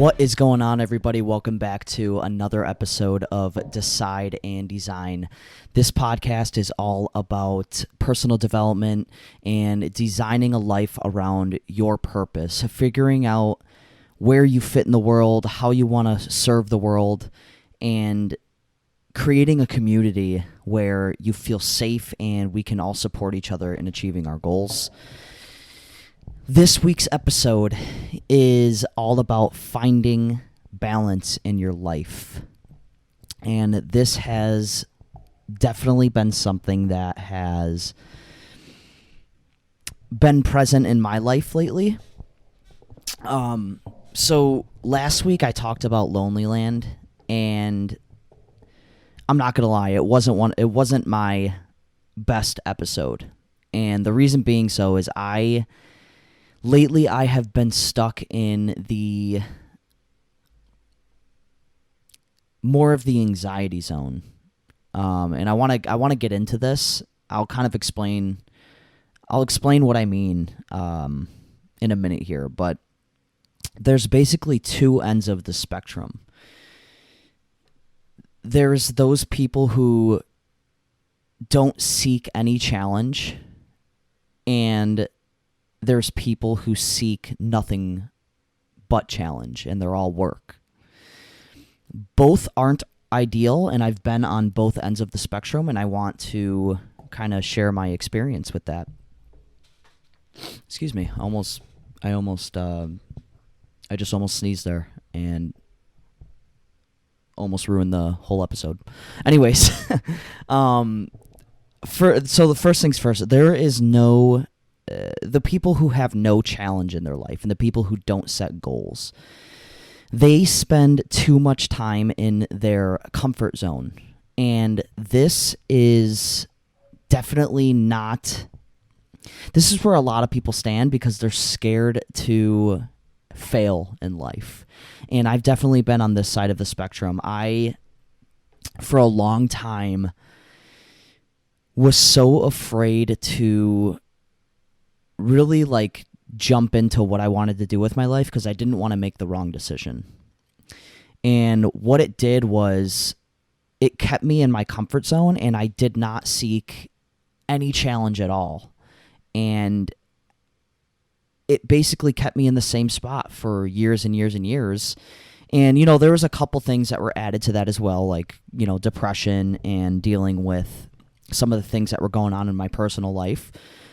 What is going on, everybody? Welcome back to another episode of Decide and Design. This podcast is all about personal development and designing a life around your purpose, figuring out where you fit in the world, how you want to serve the world, and creating a community where you feel safe and we can all support each other in achieving our goals. This week's episode is all about finding balance in your life. And this has definitely been something that has been present in my life lately. So last week I talked about Lonely Land, and I'm not going to lie, it wasn't my best episode. And the reason being so is lately, I have been stuck in the more of the anxiety zone, and I want to get into this. I'll explain what I mean in a minute here, but there's basically two ends of the spectrum. There's those people who don't seek any challenge, and there's people who seek nothing but challenge, and they're all work. Both aren't ideal, and I've been on both ends of the spectrum, and I want to kind of share my experience with that. Excuse me, I just almost sneezed there, and almost ruined the whole episode. Anyways, so the first things first, there is no... the people who have no challenge in their life and the people who don't set goals, they spend too much time in their comfort zone. And this is definitely not... This is where a lot of people stand because they're scared to fail in life. And I've definitely been on this side of the spectrum. I, for a long time, was so afraid to really jump into what I wanted to do with my life because I didn't want to make the wrong decision. And what it did was it kept me in my comfort zone, and I did not seek any challenge at all. And it basically kept me in the same spot for years and years and years. And, there was a couple things that were added to that as well, like, depression and dealing with some of the things that were going on in my personal life.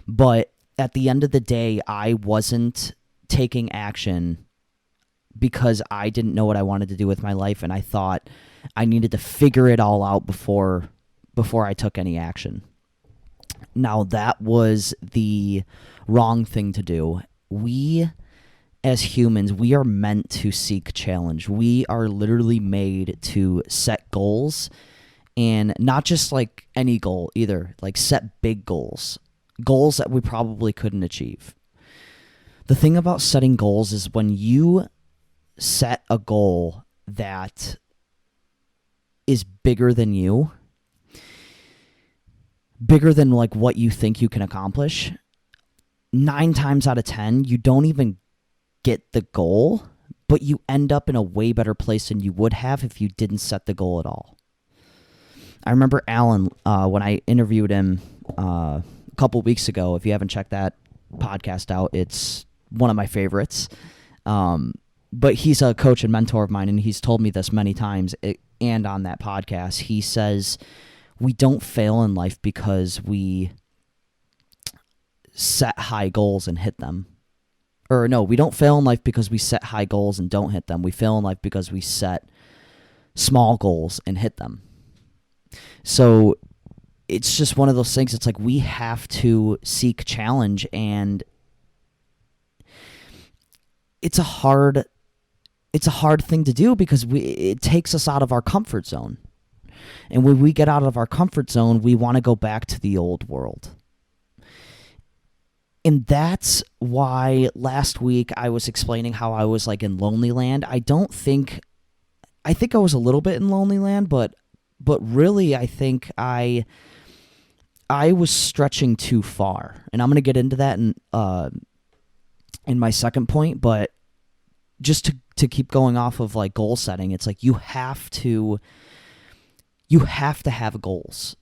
But at the end of the day, I wasn't taking action because I didn't know what I wanted to do with my life, and I thought I needed to figure it all out before I took any action. Now, that was the wrong thing to do. We, as humans, we are meant to seek challenge. We are literally made to set goals, and not just any goal either, set big goals. Goals that we probably couldn't achieve. The thing about setting goals is when you set a goal that is bigger than you, bigger than what you think you can accomplish, 9 times out of 10, you don't even get the goal, but you end up in a way better place than you would have if you didn't set the goal at all. I remember Alan, when I interviewed him a couple weeks ago. If you haven't checked that podcast out, it's one of my favorites. But he's a coach and mentor of mine, and he's told me this many times. And on that podcast, he says we don't fail in life because we set high goals and hit them. Or no, we don't fail in life because we set high goals and don't hit them. We fail in life because we set small goals and hit them. So it's just one of those things. It's we have to seek challenge, and it's a hard thing to do because it takes us out of our comfort zone. And when we get out of our comfort zone, we want to go back to the old world. And that's why last week I was explaining how I was in Lonely Land. I think I was a little bit in Lonely Land, but really I think I was stretching too far. And I'm going to get into that in my second point, but just to keep going off of like goal setting, it's like you have to have goals.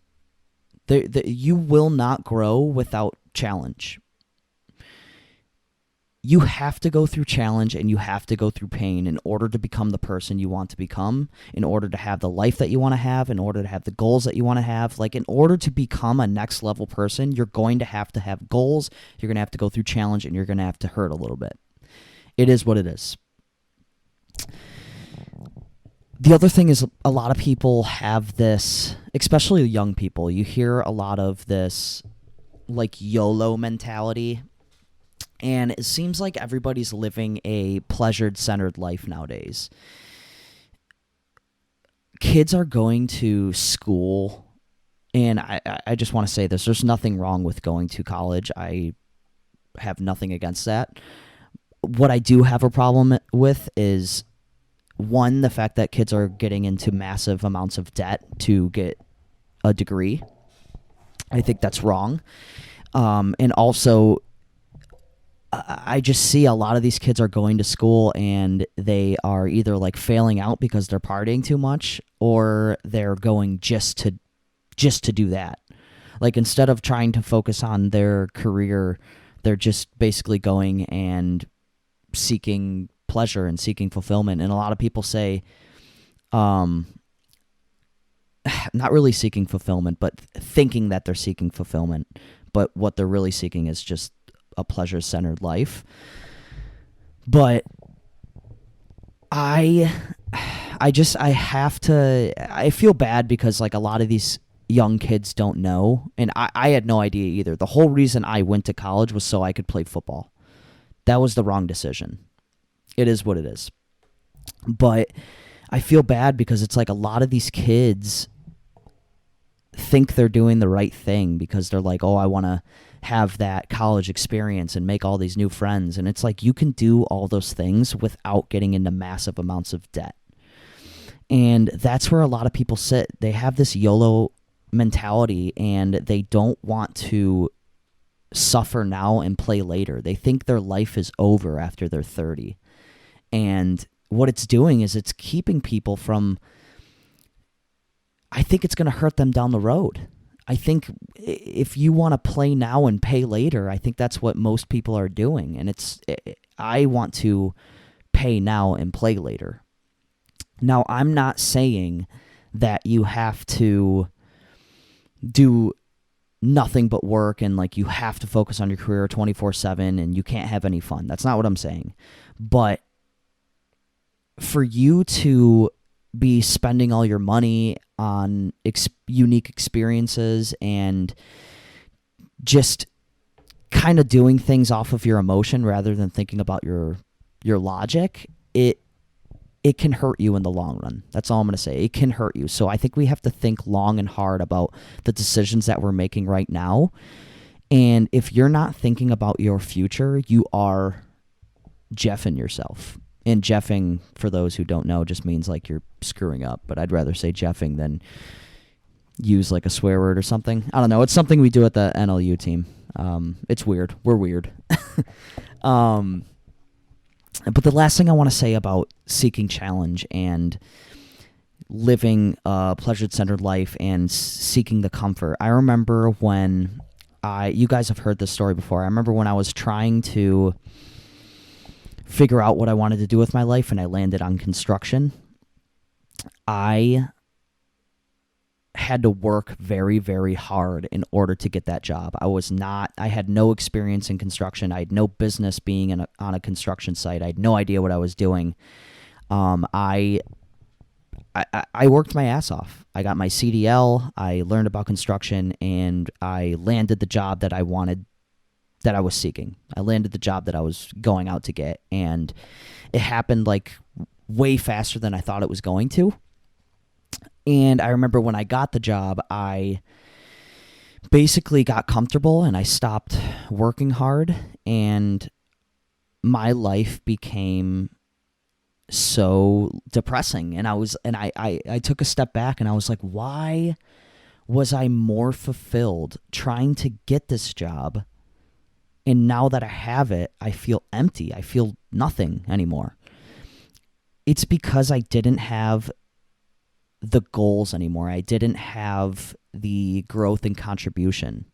You will not grow without challenge. You have to go through challenge and you have to go through pain in order to become the person you want to become, in order to have the life that you want to have, in order to have the goals that you want to have. Like, in order to become a next level person, you're going to have goals, you're going to have to go through challenge, and you're going to have to hurt a little bit. It is what it is. The other thing is, a lot of people have this, especially young people, you hear a lot of this like YOLO mentality. And it seems like everybody's living a pleasure-centered life nowadays. Kids are going to school, and I just want to say this. There's nothing wrong with going to college. I have nothing against that. What I do have a problem with is, one, the fact that kids are getting into massive amounts of debt to get a degree. I think that's wrong. And also, I just see a lot of these kids are going to school and they are either like failing out because they're partying too much, or they're going just to do that. Like, instead of trying to focus on their career, they're just basically going and seeking pleasure and seeking fulfillment. And a lot of people say, not really seeking fulfillment, but thinking that they're seeking fulfillment. But what they're really seeking is just a pleasure-centered life. But I feel bad because like a lot of these young kids don't know, and I had no idea either. The whole reason I went to college was so I could play football. That was the wrong decision. It is what it is. But I feel bad because it's like a lot of these kids think they're doing the right thing because they're like, oh, I want to have that college experience and make all these new friends. And it's like, you can do all those things without getting into massive amounts of debt. And that's where a lot of people sit. They have this YOLO mentality and they don't want to suffer now and play later. They think their life is over after they're 30. And what it's doing is it's keeping people from, I think it's going to hurt them down the road. I think if you want to play now and pay later, I think that's what most people are doing. And I want to pay now and play later. Now, I'm not saying that you have to do nothing but work and like you have to focus on your career 24/7 and you can't have any fun. That's not what I'm saying. But for you to be spending all your money on unique experiences and just kind of doing things off of your emotion rather than thinking about your logic, it can hurt you in the long run. That's all I'm going to say. It can hurt you. So I think we have to think long and hard about the decisions that we're making right now. And if you're not thinking about your future, you are jeffing yourself. And jeffing, for those who don't know, just means like you're screwing up. But I'd rather say jeffing than use like a swear word or something. I don't know. It's something we do at the NLU team. It's weird. We're weird. But the last thing I want to say about seeking challenge and living a pleasure-centered life and seeking the comfort. I remember when you guys have heard this story before. I remember when I was trying to figure out what I wanted to do with my life and I landed on construction. I had to work very, very hard in order to get that job. I had no experience in construction. I had no business being on a construction site. I had no idea what I was doing. I worked my ass off. I got my CDL. I learned about construction and I landed the job that I wanted, that I was seeking. I landed the job that I was going out to get, and it happened like way faster than I thought it was going to. And I remember when I got the job, I basically got comfortable and I stopped working hard, and my life became so depressing. And I took a step back and I was like, why was I more fulfilled trying to get this job? And now that I have it, I feel empty. I feel nothing anymore. it's because I didn't have the goals anymore. I didn't have the growth and contribution.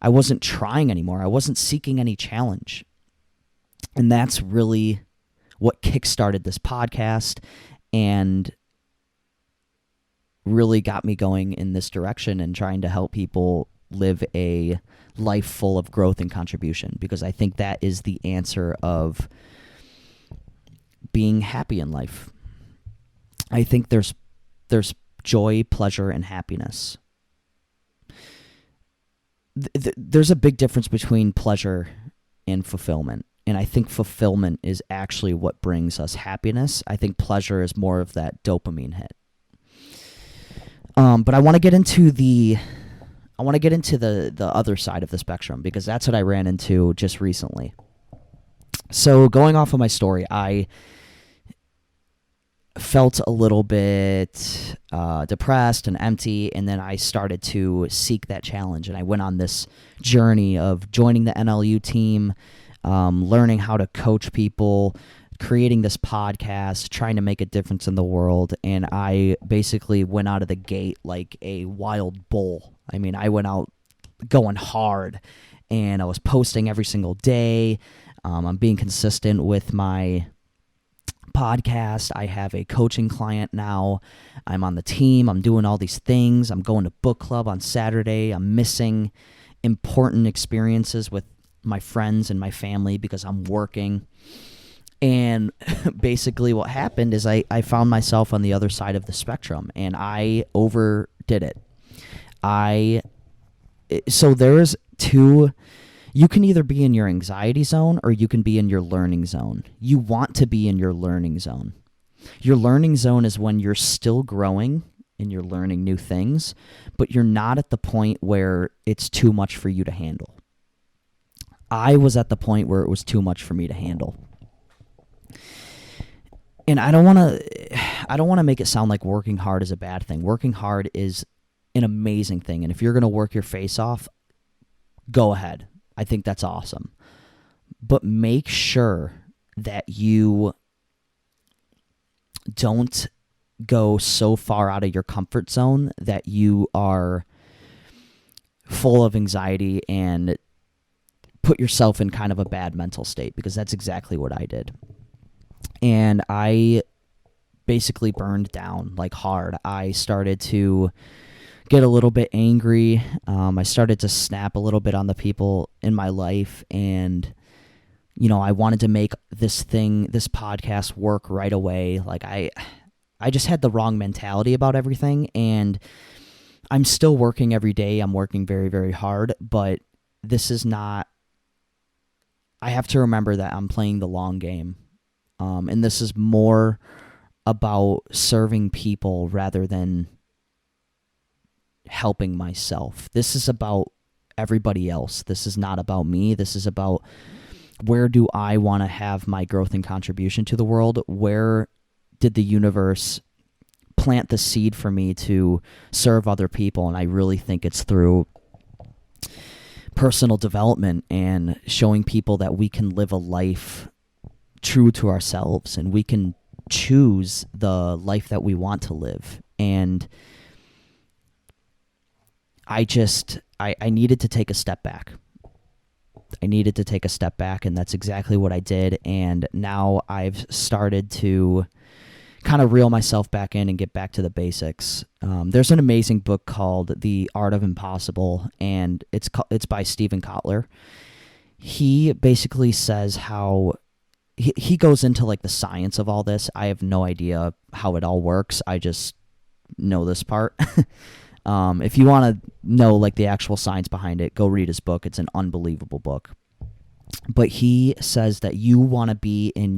I wasn't trying anymore. I wasn't seeking any challenge. And that's really what kickstarted this podcast and really got me going in this direction and trying to help people live a life full of growth and contribution, because I think that is the answer of being happy in life. I think there's joy, pleasure, and happiness. There's a big difference between pleasure and fulfillment. And I think fulfillment is actually what brings us happiness. I think pleasure is more of that dopamine hit. But I want to get into the other side of the spectrum, because that's what I ran into just recently. So going off of my story, I felt a little bit depressed and empty, and then I started to seek that challenge, and I went on this journey of joining the NLU team, learning how to coach people, creating this podcast, trying to make a difference in the world, and I basically went out of the gate like a wild bull. I mean, I went out going hard, and I was posting every single day. I'm being consistent with my podcast. I have a coaching client now. I'm on the team. I'm doing all these things. I'm going to book club on Saturday. I'm missing important experiences with my friends and my family because I'm working. And basically what happened is I found myself on the other side of the spectrum, and I overdid it. So there's two. You can either be in your anxiety zone or you can be in your learning zone. You want to be in your learning zone. Your learning zone is when you're still growing and you're learning new things, but you're not at the point where it's too much for you to handle. I was at the point where it was too much for me to handle. And I don't want to make it sound like working hard is a bad thing. Working hard is an amazing thing, and if you're going to work your face off, go ahead. I think that's awesome. But make sure that you don't go so far out of your comfort zone that you are full of anxiety and put yourself in kind of a bad mental state, because that's exactly what I did. And I basically burned down like hard. I started to get a little bit angry. I started to snap a little bit on the people in my life, and I wanted to make this podcast work right away. Like I just had the wrong mentality about everything, and I'm still working every day. I'm working very, very hard, but this is not. I have to remember that I'm playing the long game, and this is more about serving people rather than helping myself. This is about everybody else. This is not about me. This is about where do I want to have my growth and contribution to the world? Where did the universe plant the seed for me to serve other people? And I really think it's through personal development and showing people that we can live a life true to ourselves, and we can choose the life that we want to live. And I needed to take a step back. And that's exactly what I did. And now I've started to kind of reel myself back in and get back to the basics. There's an amazing book called The Art of Impossible, and it's by Stephen Kotler. He basically says how he goes into like the science of all this. I have no idea how it all works. I just know this part. If you want to know like the actual science behind it, go read his book. It's an unbelievable book. But he says that you want to be in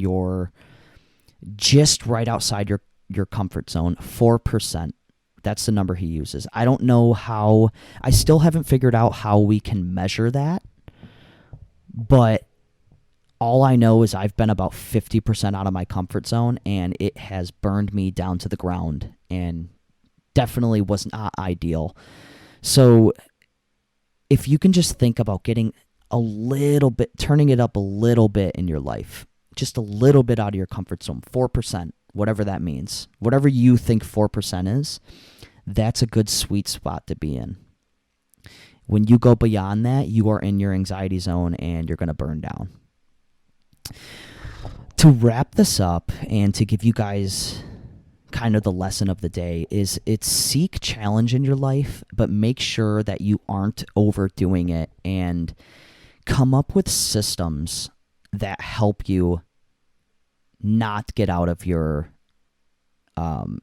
just right outside your comfort zone, 4%. That's the number he uses. I don't know how, I still haven't figured out how we can measure that, but all I know is I've been about 50% out of my comfort zone, and it has burned me down to the ground and definitely was not ideal. So if you can just think about getting a little bit, turning it up a little bit in your life, just a little bit out of your comfort zone, 4%. whatever that means. Whatever you think 4% is, that's a good sweet spot to be in. When you go beyond that, you are in your anxiety zone and you're going to burn down. To wrap this up and to give you guys kind of the lesson of the day is it's seek challenge in your life, but make sure that you aren't overdoing it, and come up with systems that help you not get out of your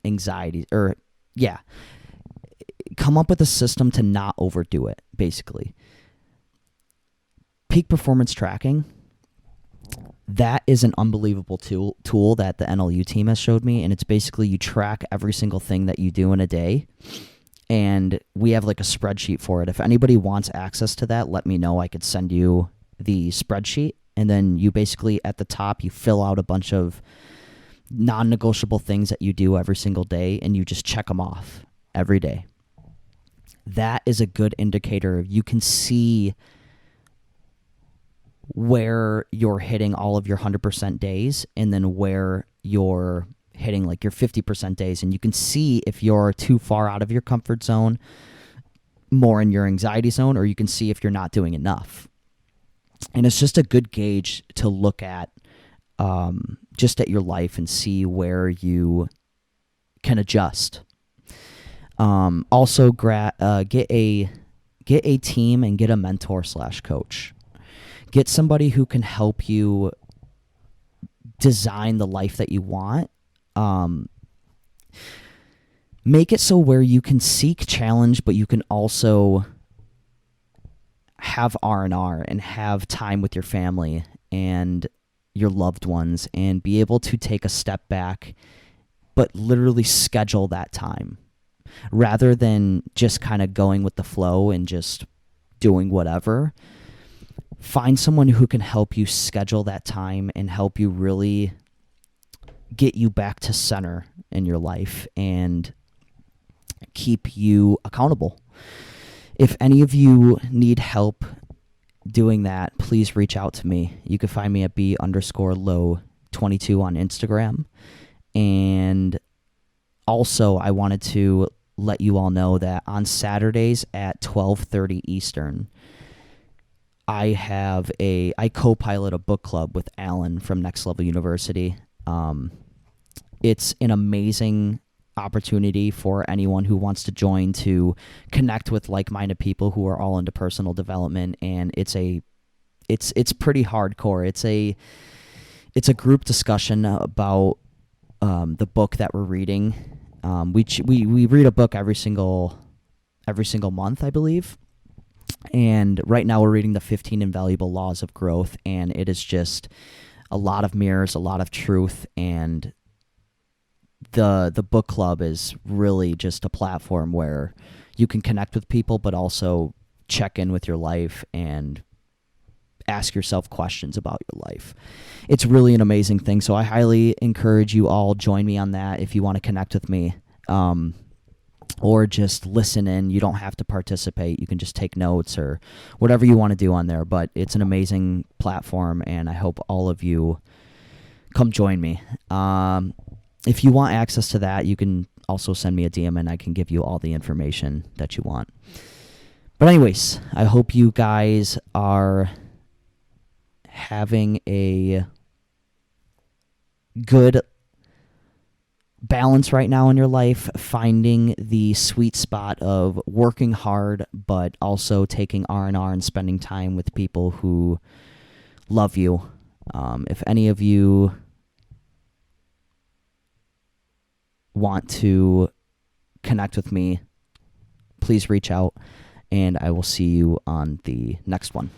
anxiety, or come up with a system to not overdo it, basically. Peak performance tracking, that is an unbelievable tool that the NLU team has showed me, and it's basically you track every single thing that you do in a day, and we have like a spreadsheet for it. If anybody wants access to that, let me know. I could send you the spreadsheet, and then you basically at the top you fill out a bunch of non-negotiable things that you do every single day, and you just check them off every day. That is a good indicator. You can see where you're hitting all of your 100% days, and then where you're hitting like your 50% days, and you can see if you're too far out of your comfort zone, more in your anxiety zone, or you can see if you're not doing enough. And it's just a good gauge to look at, just at your life, and see where you can adjust. Also, get a team and get a mentor / coach. Get somebody who can help you design the life that you want. Make it so where you can seek challenge, but you can also have R&R and have time with your family and your loved ones, and be able to take a step back, but literally schedule that time rather than just kind of going with the flow and just doing whatever. Find someone who can help you schedule that time and help you really get you back to center in your life and keep you accountable. If any of you need help doing that, please reach out to me. You can find me at b_low22 on Instagram. And also, I wanted to let you all know that on Saturdays at 12:30 Eastern, I co-pilot a book club with Alan from Next Level University. It's an amazing opportunity for anyone who wants to join to connect with like-minded people who are all into personal development, and it's pretty hardcore. It's a group discussion about the book that we're reading. We read a book every single month, I believe. And right now we're reading the 15 Invaluable Laws of Growth, and it is just a lot of mirrors, a lot of truth, and the book club is really just a platform where you can connect with people, but also check in with your life and ask yourself questions about your life. It's really an amazing thing, so I highly encourage you all join me on that if you want to connect with me. Or just listen in. You don't have to participate. You can just take notes or whatever you want to do on there. But it's an amazing platform, and I hope all of you come join me. If you want access to that, you can also send me a DM, and I can give you all the information that you want. But anyways, I hope you guys are having a good balance right now in your life, finding the sweet spot of working hard, but also taking R&R and spending time with people who love you. If any of you want to connect with me, please reach out, and I will see you on the next one.